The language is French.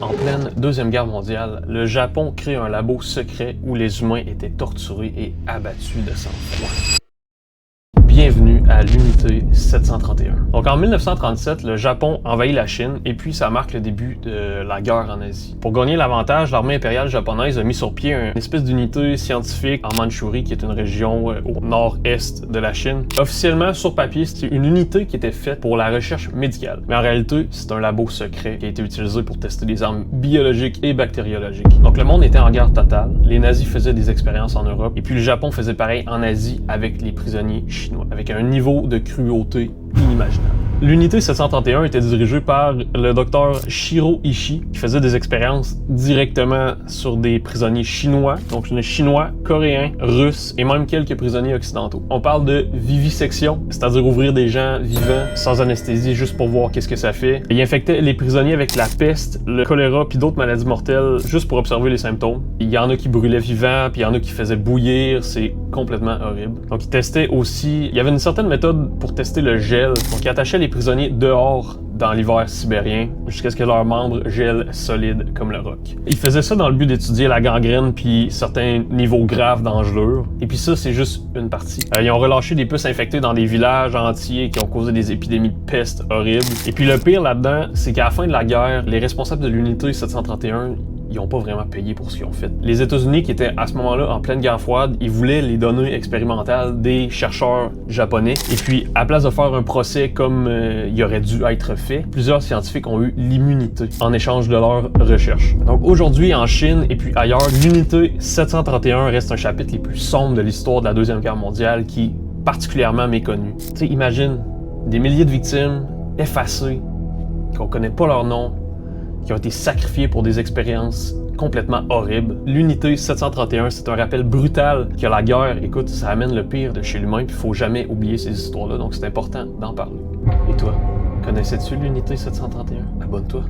En pleine Deuxième Guerre mondiale, le Japon crée un labo secret où les humains étaient torturés et abattus de sang-froid. Bienvenue à l'unité 731. Donc en 1937, le Japon envahit la Chine et puis ça marque le début de la guerre en Asie. Pour gagner l'avantage, l'armée impériale japonaise a mis sur pied une espèce d'unité scientifique en Mandchourie, qui est une région au nord-est de la Chine. Officiellement, sur papier, c'était une unité qui était faite pour la recherche médicale. Mais en réalité, c'est un labo secret qui a été utilisé pour tester des armes biologiques et bactériologiques. Donc le monde était en guerre totale, les nazis faisaient des expériences en Europe et puis le Japon faisait pareil en Asie avec les prisonniers chinois, avec un niveau de cruauté inimaginable. L'unité 731 était dirigée par le docteur Shiro Ishii, qui faisait des expériences directement sur des prisonniers chinois, donc chinois, coréens, russes et même quelques prisonniers occidentaux. On parle de vivisection, c'est-à-dire ouvrir des gens vivants sans anesthésie juste pour voir qu'est-ce que ça fait. Il infectait les prisonniers avec la peste, le choléra puis d'autres maladies mortelles juste pour observer les symptômes. Il y en a qui brûlaient vivants, puis il y en a qui faisaient bouillir, c'est complètement horrible. Donc il testait aussi, il y avait une certaine méthode pour tester le gel, donc il attachait les prisonniers dehors dans l'hiver sibérien jusqu'à ce que leurs membres gèlent solides comme le roc. Ils faisaient ça dans le but d'étudier la gangrène puis certains niveaux graves d'engelure. Et puis ça, c'est juste une partie. Ils ont relâché des puces infectées dans des villages entiers qui ont causé des épidémies de peste horribles. Et puis le pire là-dedans, c'est qu'à la fin de la guerre, les responsables de l'unité 731, ils n'ont pas vraiment payé pour ce qu'ils ont fait. Les États-Unis, qui étaient à ce moment-là en pleine guerre froide, ils voulaient les données expérimentales des chercheurs japonais. Et puis, à place de faire un procès comme il aurait dû être fait, plusieurs scientifiques ont eu l'immunité en échange de leurs recherches. Donc aujourd'hui, en Chine et puis ailleurs, l'unité 731 reste un chapitre les plus sombres de l'histoire de la Deuxième Guerre mondiale qui est particulièrement méconnu. Tu sais, imagine des milliers de victimes effacées, qu'on connaît pas leur nom, qui ont été sacrifiés pour des expériences complètement horribles. L'unité 731, c'est un rappel brutal que la guerre, écoute, ça amène le pire de chez l'humain, puis il faut jamais oublier ces histoires-là, donc c'est important d'en parler. Et toi, connaissais-tu l'unité 731? Abonne-toi.